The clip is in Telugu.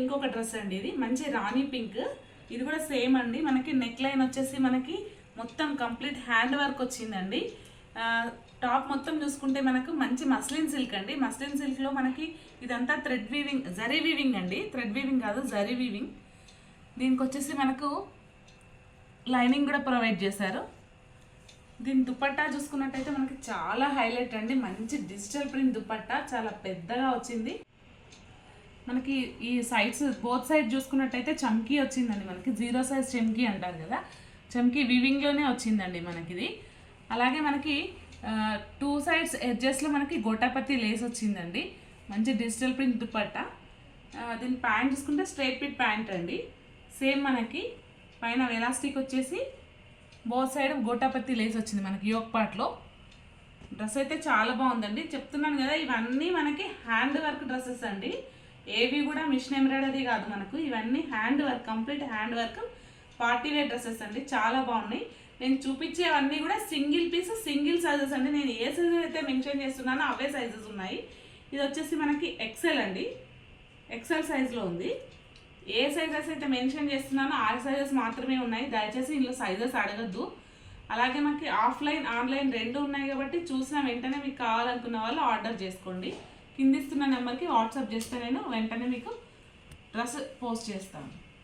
ఇంకొక డ్రెస్ అండి, ఇది మంచి రాణి పింక్. ఇది కూడా సేమ్ అండి. మనకి నెక్ లైన్ వచ్చేసి మనకి మొత్తం కంప్లీట్ హ్యాండ్ వర్క్ వచ్చిందండి. టాప్ మొత్తం చూసుకుంటే మనకు మంచి మస్లిన్ సిల్క్ అండి. మస్లిన్ సిల్క్లో మనకి ఇదంతా థ్రెడ్ వీవింగ్, జరీ వీవింగ్ అండి. థ్రెడ్ వీవింగ్ కాదు, జరీ వీవింగ్. దీనికి వచ్చేసి మనకు లైనింగ్ కూడా ప్రొవైడ్ చేశారు. దీని దుపట్టా చూసుకున్నట్టయితే మనకి చాలా హైలైట్ అండి. మంచి డిజిటల్ ప్రింట్ దుపట్టా, చాలా పెద్దగా వచ్చింది. మనకి ఈ సైడ్స్ బోత్ సైడ్ చూసుకున్నట్టయితే చమ్కీ వచ్చిందండి. మనకి 0 సైజ్ చమ్కీ అంటారు కదా, చమ్కీ వీవింగ్లోనే వచ్చిందండి మనకి ఇది. అలాగే మనకి 2 సైడ్స్ ఎడ్జెస్లో మనకి గోటాపత్తి లేస్ వచ్చిందండి. మంచి డిజిటల్ ప్రింట్ దుపట్టా. దీని ప్యాంట్ చూసుకుంటే స్ట్రైట్ ఫిట్ ప్యాంట్ అండి. సేమ్ మనకి పైన ఎలాస్టిక్ వచ్చేసి బోత్ సైడ్ గోటాపత్తి లేస్ వచ్చింది మనకి యోక్ పార్ట్లో. డ్రెస్ అయితే చాలా బాగుందండి. చెప్తున్నాను కదా, ఇవన్నీ మనకి హ్యాండ్ వర్క్ డ్రెస్సెస్ అండి. ఏవి కూడా మిషన్ ఎంబ్రాయిడరీ కాదు మనకు, ఇవన్నీ hand work, complete hand work party wear dresses అండి. చాలా బాగున్నాయి. నేను చూపించేవన్నీ కూడా సింగిల్ పీస్, సింగిల్ సైజెస్ అండి. నేను ఏ సైజెస్ అయితే మెన్షన్ చేస్తున్నానో అవే సైజెస్ ఉన్నాయి. ఇది వచ్చేసి మనకి ఎక్సెల్ అండి, ఎక్సెల్ సైజులో ఉంది. ఏ సైజెస్ అయితే మెన్షన్ చేస్తున్నానో ఆ సైజెస్ మాత్రమే ఉన్నాయి. దయచేసి ఇందులో సైజెస్ అడగద్దు. అలాగే మనకి ఆఫ్లైన్, ఆన్లైన్ రెండు ఉన్నాయి కాబట్టి చూసిన వెంటనే మీకు కావాలనుకున్న వాళ్ళు ఆర్డర్ చేసుకోండి. కిందిస్తున్న నెంబర్కి వాట్సాప్ చేస్తే నేను వెంటనే మీకు డ్రెస్ పోస్ట్ చేస్తాను.